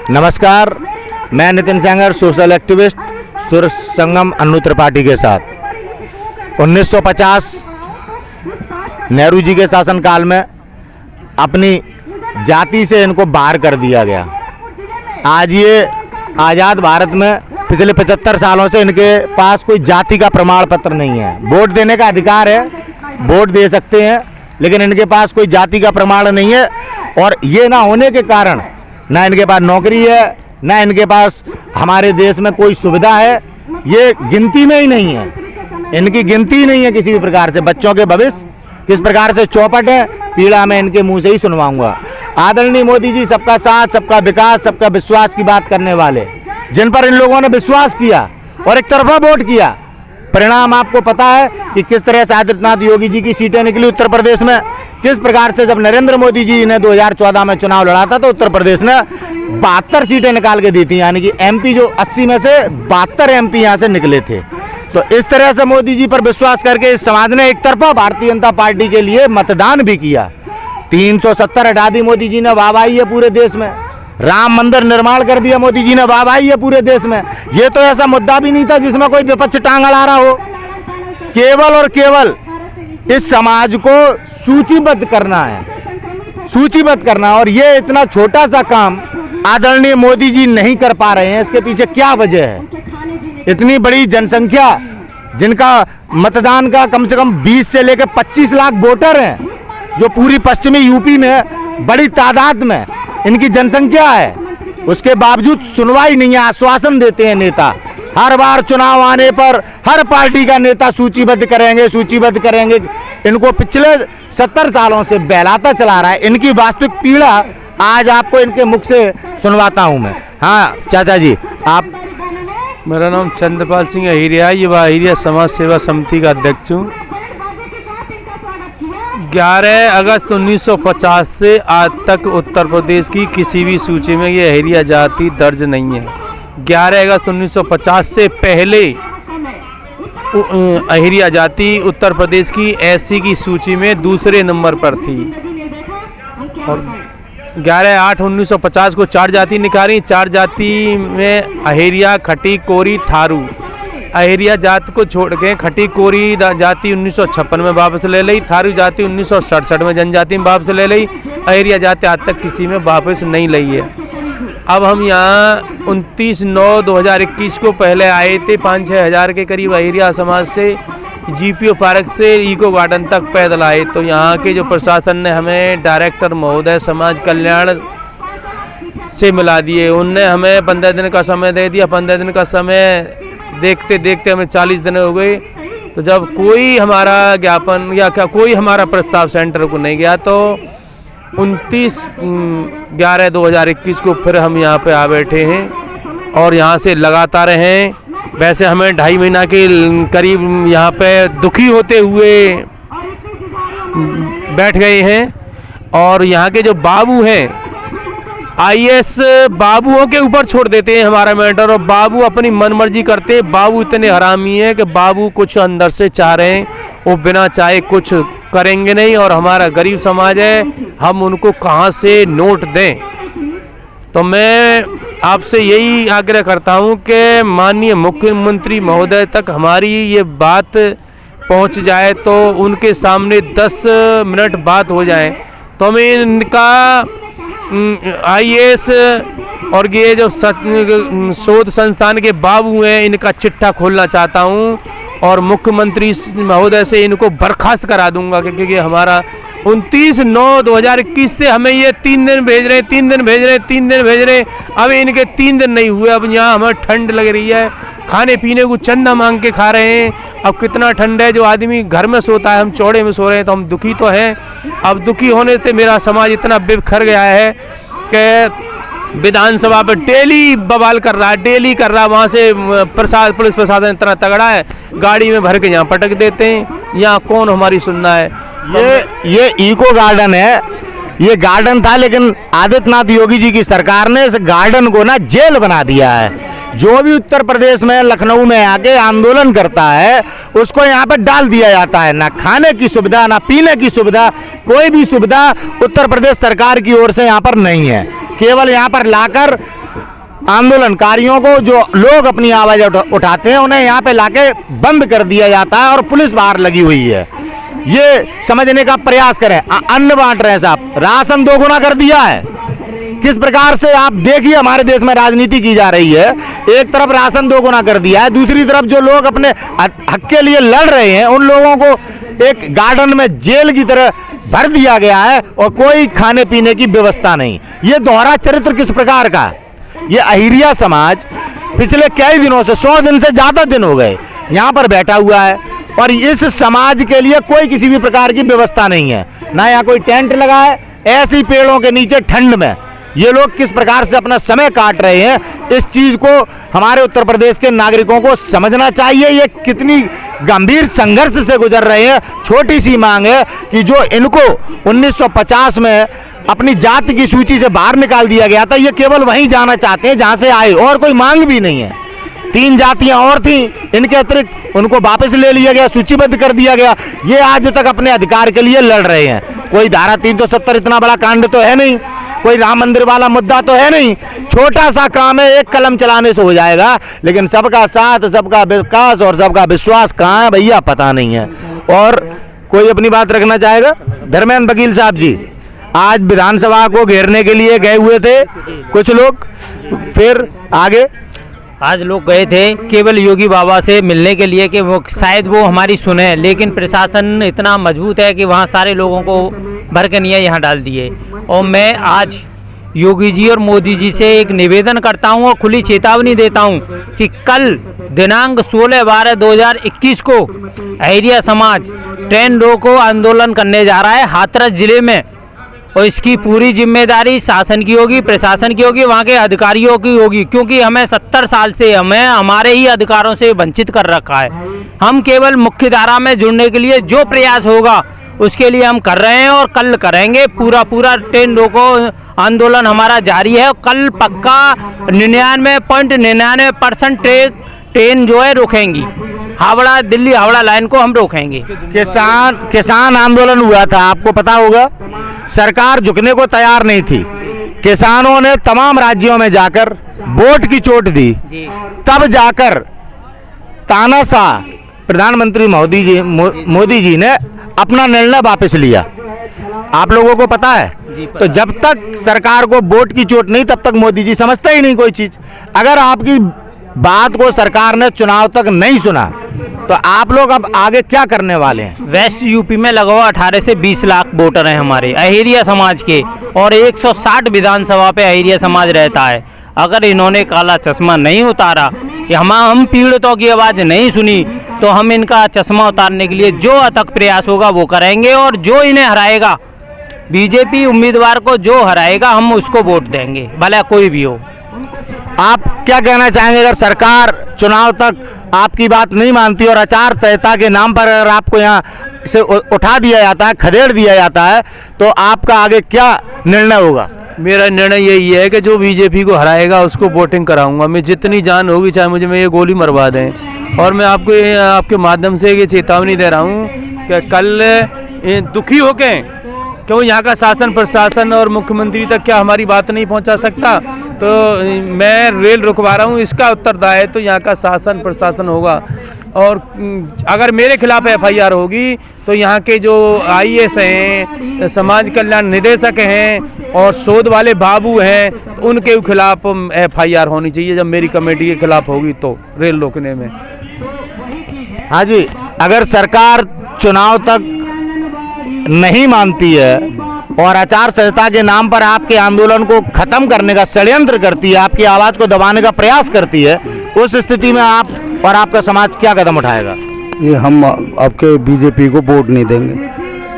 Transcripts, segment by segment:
नमस्कार, मैं Nitin Sengar, social activist, सूर्य संगम अन्नू त्रिपाठी के साथ। 1950 नेहरू जी के शासनकाल में अपनी जाति से इनको बाहर कर दिया गया। आज ये आज़ाद भारत में पिछले 75 सालों से इनके पास कोई जाति का प्रमाण पत्र नहीं है। वोट देने का अधिकार है, वोट दे सकते हैं, लेकिन इनके पास कोई जाति का प्रमाण नहीं है। और ये ना होने के कारण ना इनके पास नौकरी है, ना इनके पास हमारे देश में कोई सुविधा है। ये गिनती में ही नहीं है, इनकी गिनती ही नहीं है किसी भी प्रकार से। बच्चों के भविष्य किस प्रकार से चौपट है, पीड़ा मैं इनके मुंह से ही सुनवाऊंगा। आदरणीय मोदी जी सबका साथ, सबका विकास, सबका विश्वास की बात करने वाले, जिन पर इन लोगों ने विश्वास किया और एक तरफा वोट किया, परिणाम आपको पता है कि किस तरह से आदित्यनाथ योगी जी की सीटें निकली उत्तर प्रदेश में। किस प्रकार से जब नरेंद्र मोदी जी ने 2014 में चुनाव लड़ा था तो उत्तर प्रदेश ने 72 सीटें निकाल के दी थी, यानी कि एमपी जो 80 में से 72 एमपी यहाँ से निकले थे। तो इस तरह से मोदी जी पर विश्वास करके इस समाज ने एक तरफा भारतीय जनता पार्टी के लिए मतदान भी किया। 370 हटा दी मोदी जी ने, वाहवाही है पूरे देश में। राम मंदिर निर्माण कर दिया मोदी जी ने, वाहवाही है पूरे देश में। ये तो ऐसा मुद्दा भी नहीं था जिसमें कोई विपक्ष टांग अड़ा रहा हो। केवल और केवल इस समाज को सूचीबद्ध करना है, सूचीबद्ध करना। और ये इतना छोटा सा काम आदरणीय मोदी जी नहीं कर पा रहे हैं। इसके पीछे क्या वजह है? इतनी बड़ी जनसंख्या, जिनका मतदान का कम से कम 20 से लेकर 25 लाख वोटर हैं, जो पूरी पश्चिमी यूपी में बड़ी तादाद में इनकी जनसंख्या है, उसके बावजूद सुनवाई नहीं है। आश्वासन देते हैं नेता, हर बार चुनाव आने पर हर पार्टी का नेता सूचीबद्ध करेंगे, सूचीबद्ध करेंगे। इनको पिछले 70 सालों से बहलाता चला रहा है। इनकी वास्तविक पीड़ा आज आपको इनके मुख से सुनवाता हूं मैं। हाँ चाचा जी, आप? मेरा नाम चंद्रपाल सिंह अहिरिया, युवा अहिरिया समाज सेवा समिति का अध्यक्ष हूँ। 11 अगस्त 1950 से आज तक उत्तर प्रदेश की किसी भी सूची में ये अहिरिया जाति दर्ज नहीं है। 11 अगस्त 1950 से पहले अहिरिया जाति उत्तर प्रदेश की एससी की सूची में दूसरे नंबर पर थी। और 11/8/1950 को 4 जाति निकाली। 4 जाति में अहिरिया, खटी, कोरी, थारू। अहिरिया जाति को छोड़ के खटी कोरी जाति 1956 में वापस ले ली। थारू जाति 1967 में जनजाति में वापस ले ली। अहिरिया जाति आज तक किसी में वापस नहीं ली है। अब हम यहाँ 29/9/2021 को पहले आए थे 5-6 हज़ार के करीब अहिरिया समाज से जीपीओ पार्क से इको गार्डन तक पैदल आए। तो यहाँ के जो प्रशासन ने हमें डायरेक्टर महोदय समाज कल्याण से मिला दिए। उनने हमें 15 दिन का समय दे दिया। 15 दिन का समय देखते देखते हमें 40 दिन हो गए। तो जब कोई हमारा ज्ञापन या क्या कोई हमारा प्रस्ताव सेंटर को नहीं गया, तो 29/11/2021 को फिर हम यहाँ पे आ बैठे हैं और यहाँ से लगातार हैं। वैसे हमें 2.5 महीना के करीब यहाँ पे दुखी होते हुए बैठ गए हैं। और यहाँ के जो बाबू हैं, आईएएस बाबुओं के ऊपर छोड़ देते हैं हमारा मैटर, और बाबू अपनी मनमर्जी करते हैं। बाबू इतने हरामी हैं कि बाबू कुछ अंदर से चाह रहे हैं, वो बिना चाहे कुछ करेंगे नहीं। और हमारा गरीब समाज है, हम उनको कहाँ से नोट दें? तो मैं आपसे यही आग्रह करता हूं कि माननीय मुख्यमंत्री महोदय तक हमारी ये बात पहुंच जाए, तो उनके सामने 10 मिनट बात हो जाए, तो हमें इनका आईएएस और ये जो शोध संस्थान के बाबू हैं, इनका चिट्ठा खोलना चाहता हूं और मुख्यमंत्री महोदय से इनको बर्खास्त करा दूंगा। क्योंकि हमारा 29/9/2021 से हमें ये 3 दिन भेज रहे हैं, 3 दिन भेज रहे हैं, 3 दिन भेज रहे हैं। अब इनके 3 दिन नहीं हुए। अब यहाँ हमें ठंड लग रही है, खाने पीने को चंदा मांग के खा रहे हैं। अब कितना ठंड है, जो आदमी घर में सोता है, हम चौड़े में सो रहे हैं, तो हम दुखी तो हैं। अब दुखी होने से मेरा समाज इतना बिखर गया है कि विधानसभा पे डेली बवाल कर रहा है, डेली कर रहा है। वहाँ से पुलिस प्रशासन इतना तगड़ा है, गाड़ी में भर के यहाँ पटक देते हैं। यहाँ कौन हमारी सुनना है? ये इको गार्डन है, ये गार्डन था, लेकिन आदित्यनाथ योगी जी की सरकार ने इस गार्डन को ना जेल बना दिया है। जो भी उत्तर प्रदेश में, लखनऊ में आके आंदोलन करता है, उसको यहाँ पर डाल दिया जाता है। ना खाने की सुविधा, ना पीने की सुविधा, कोई भी सुविधा उत्तर प्रदेश सरकार की ओर से यहाँ पर नहीं है। केवल यहाँ पर लाकर आंदोलनकारियों को, जो लोग अपनी आवाज़ उठाते हैं, उन्हें यहाँ पे लाके बंद कर दिया जाता है और पुलिस बाहर लगी हुई है। ये समझने का प्रयास करें। अन्न बांट रहे हैं साहब, राशन दोगुना कर दिया है। किस प्रकार से आप देखिए हमारे देश में राजनीति की जा रही है। एक तरफ राशन दोगुना कर दिया है, दूसरी तरफ जो लोग अपने हक के लिए लड़ रहे हैं उन लोगों को एक गार्डन में जेल की तरह भर दिया गया है और कोई खाने पीने की व्यवस्था नहीं। ये दोहरा चरित्र किस प्रकार का? ये अहिरिया समाज पिछले कई दिनों से, 100 दिन से ज्यादा दिन हो गए, यहाँ पर बैठा हुआ है और इस समाज के लिए कोई किसी भी प्रकार की व्यवस्था नहीं है। ना यहाँ कोई टेंट लगा है, ऐसी पेड़ों के नीचे ठंड में ये लोग किस प्रकार से अपना समय काट रहे हैं, इस चीज को हमारे उत्तर प्रदेश के नागरिकों को समझना चाहिए। ये कितनी गंभीर संघर्ष से गुजर रहे हैं। छोटी सी मांग है कि जो इनको 1950 में अपनी जाति की सूची से बाहर निकाल दिया गया था, ये केवल वहीं जाना चाहते हैं जहां से आए, और कोई मांग भी नहीं है। 3 जातियां और थीं, इनके अतिरिक्त उनको वापस ले लिया गया, सूचीबद्ध कर दिया गया। ये आज तक अपने अधिकार के लिए लड़ रहे हैं। कोई धारा 370 इतना बड़ा कांड तो है नहीं, कोई राम मंदिर वाला मुद्दा तो है नहीं। छोटा सा काम है, एक कलम चलाने से हो जाएगा, लेकिन सबका साथ, सबका विकास और सबका विश्वास कहाँ है भैया, पता नहीं है। और कोई अपनी बात रखना चाहेगा? धर्मेंद्र वकील साहब जी आज विधानसभा को घेरने के लिए गए हुए थे कुछ लोग, फिर आगे आज लोग गए थे केवल योगी बाबा से मिलने के लिए कि वो शायद वो हमारी सुने, लेकिन प्रशासन इतना मजबूत है कि वहाँ सारे लोगों को भर के नहीं यहाँ डाल दिए। और मैं आज योगी जी और मोदी जी से एक निवेदन करता हूँ और खुली चेतावनी देता हूँ कि कल दिनांक 16/12/2021 को अहिरिया समाज ट्रेन रोको आंदोलन करने जा रहा है हाथरस जिले में, और इसकी पूरी जिम्मेदारी शासन की होगी, प्रशासन की होगी, वहाँ के अधिकारियों की होगी, क्योंकि हमें 70 साल से हमें हमारे ही अधिकारों से वंचित कर रखा है। हम केवल मुख्य धारा में जुड़ने के लिए जो प्रयास होगा उसके लिए हम कर रहे हैं और कल करेंगे। पूरा ट्रेन रोको आंदोलन हमारा जारी है। कल पक्का 99.99% ट्रेन जो है रोकेंगी। हावड़ा दिल्ली हावड़ा लाइन को हम रोकेंगे। किसान आंदोलन हुआ था, आपको पता होगा, सरकार झुकने को तैयार नहीं थी। किसानों ने तमाम राज्यों में जाकर वोट की चोट दी, तब जाकर तानाशाह प्रधानमंत्री मोदी जी ने अपना निर्णय वापस लिया। आप लोगों को पता है? तो जब तक सरकार को वोट की चोट नहीं, तब तक मोदी जी समझते ही नहीं कोई चीज। अगर आपकी बात को सरकार ने चुनाव तक नहीं सुना तो आप लोग अब आगे क्या करने वाले हैं? वेस्ट यूपी में लगभग 18 से 20 लाख वोटर हैं हमारे अहिरिया समाज के, और 160 विधानसभा पे अहिरिया समाज रहता है। अगर इन्होंने काला चश्मा नहीं उतारा या हम पीड़ितों की आवाज़ नहीं सुनी, तो हम इनका चश्मा उतारने के लिए जो अथक प्रयास होगा वो करेंगे, और जो इन्हें हराएगा, बीजेपी उम्मीदवार को जो हराएगा, हम उसको वोट देंगे, भले कोई भी हो। आप क्या कहना चाहेंगे अगर सरकार चुनाव तक आपकी बात नहीं मानती और आचार संहिता के नाम पर अगर आपको यहाँ से उठा दिया जाता है, खदेड़ दिया जाता है, तो आपका आगे क्या निर्णय होगा? मेरा निर्णय यही है कि जो बीजेपी को हराएगा उसको वोटिंग कराऊंगा। मैं जितनी जान होगी, चाहे मुझे मैं ये गोली मरवा दें। और मैं आपके माध्यम से ये चेतावनी दे रहा हूँ कि कल दुखी होके क्यों यहाँ का शासन प्रशासन और मुख्यमंत्री तक क्या हमारी बात नहीं पहुँचा सकता, तो मैं रेल रुकवा रहा हूँ। इसका उत्तरदायित्व तो यहाँ का शासन प्रशासन होगा। और अगर मेरे खिलाफ FIR होगी तो यहाँ के जो IAS हैं, समाज कल्याण निदेशक हैं और शोध वाले बाबू हैं, उनके खिलाफ FIR होनी चाहिए जब मेरी कमेटी के खिलाफ होगी तो रेल रोकने में। हाँ जी, अगर सरकार चुनाव तक नहीं मानती है और आचार संहिता के नाम पर आपके आंदोलन को खत्म करने का षड्यंत्र करती है, आपकी आवाज़ को दबाने का प्रयास करती है, उस स्थिति में आप और आपका समाज क्या कदम उठाएगा? ये हम आपके बीजेपी को वोट नहीं देंगे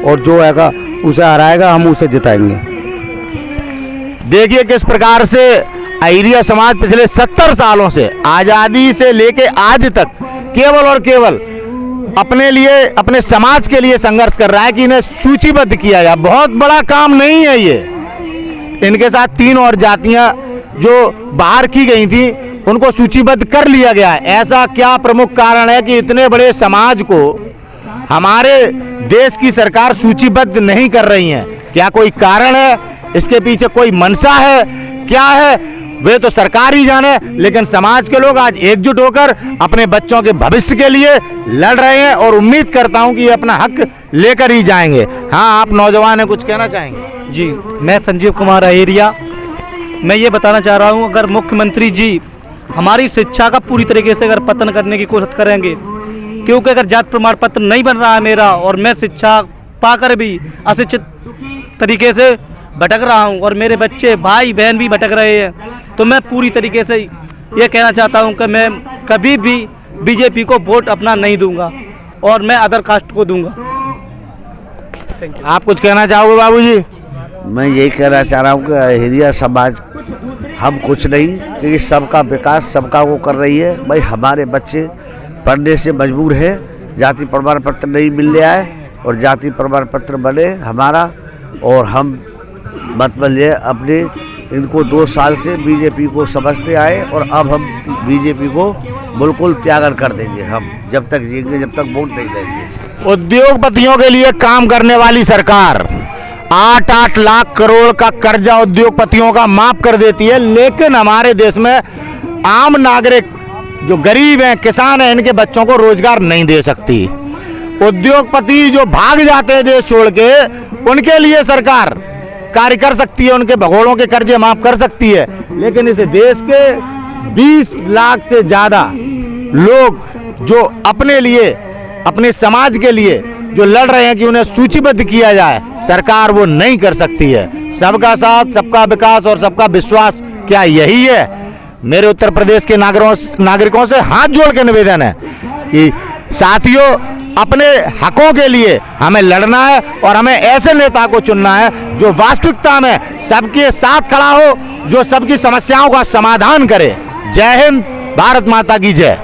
और जो आएगा उसे हराएगा, हम उसे जिताएंगे। देखिए किस प्रकार से अहिरिया समाज पिछले 70 सालों से, आज़ादी से लेके आज तक, केवल और केवल अपने लिए, अपने समाज के लिए संघर्ष कर रहा है कि इन्हें सूचीबद्ध किया जाए। बहुत बड़ा काम नहीं है ये। इनके साथ 3 और जातियां जो बाहर की गई थी उनको सूचीबद्ध कर लिया गया है। ऐसा क्या प्रमुख कारण है कि इतने बड़े समाज को हमारे देश की सरकार सूचीबद्ध नहीं कर रही है? क्या कोई कारण है? इसके पीछे कोई मंशा है? क्या है? वे तो सरकार ही जाने, लेकिन समाज के लोग आज एकजुट होकर अपने बच्चों के भविष्य के लिए लड़ रहे हैं और उम्मीद करता हूं कि ये अपना हक लेकर ही जाएंगे। हाँ, आप नौजवान हैं, कुछ कहना चाहेंगे? जी, मैं संजीव कुमार अहेरिया। मैं ये बताना चाह रहा हूँ, अगर मुख्यमंत्री जी हमारी शिक्षा का पूरी तरीके से अगर पतन करने की कोशिश करेंगे, क्योंकि अगर जात प्रमाण पत्र नहीं बन रहा है मेरा और मैं शिक्षा पाकर भी अशिक्षित तरीके से भटक रहा हूं और मेरे बच्चे भाई बहन भी भटक रहे हैं, तो मैं पूरी तरीके से ये कहना चाहता हूं कि मैं कभी भी बीजेपी को वोट अपना नहीं दूंगा और मैं अदर कास्ट को दूंगा। आप कुछ कहना चाहोगे बाबूजी? मैं यही कहना चाह रहा हूँ कि अहेरिया समाज हम कुछ नहीं, क्योंकि सबका विकास सबका वो कर रही है। भाई हमारे बच्चे पढ़ने से मजबूर है, जाति प्रमाण पत्र नहीं मिल रहा है और जाति प्रमाण पत्र बने हमारा, और हम मतलब ये अपने इनको 2 साल से बीजेपी को समझते आए और अब हम बीजेपी को बिल्कुल त्याग कर देंगे। हम जब तक जिएंगे, जब तक वोट नहीं देंगे। उद्योगपतियों के लिए काम करने वाली सरकार 8-8 लाख करोड़ का कर्जा उद्योगपतियों का माफ कर देती है, लेकिन हमारे देश में आम नागरिक जो गरीब हैं, किसान हैं, इनके बच्चों को रोजगार नहीं दे सकती। उद्योगपति जो भाग जाते हैं देश छोड़ के, उनके लिए सरकार कार्य कर सकती है, उनके भगोड़ों के कर्जे माफ कर सकती है, लेकिन इस देश के 20 लाख से ज़्यादा लोग जो अपने लिए, अपने समाज के लिए जो लड़ रहे हैं कि उन्हें सूचीबद्ध किया जाए, सरकार वो नहीं कर सकती है। सबका साथ, सबका विकास और सबका विश्वास, क्या यही है? मेरे उत्तर प्रदेश के नागरिकों से हाथ जोड़ के निवेदन है कि साथियों, अपने हकों के लिए हमें लड़ना है और हमें ऐसे नेता को चुनना है जो वास्तविकता में सबके साथ खड़ा हो, जो सबकी समस्याओं का समाधान करे। जय हिंद, भारत माता की जय।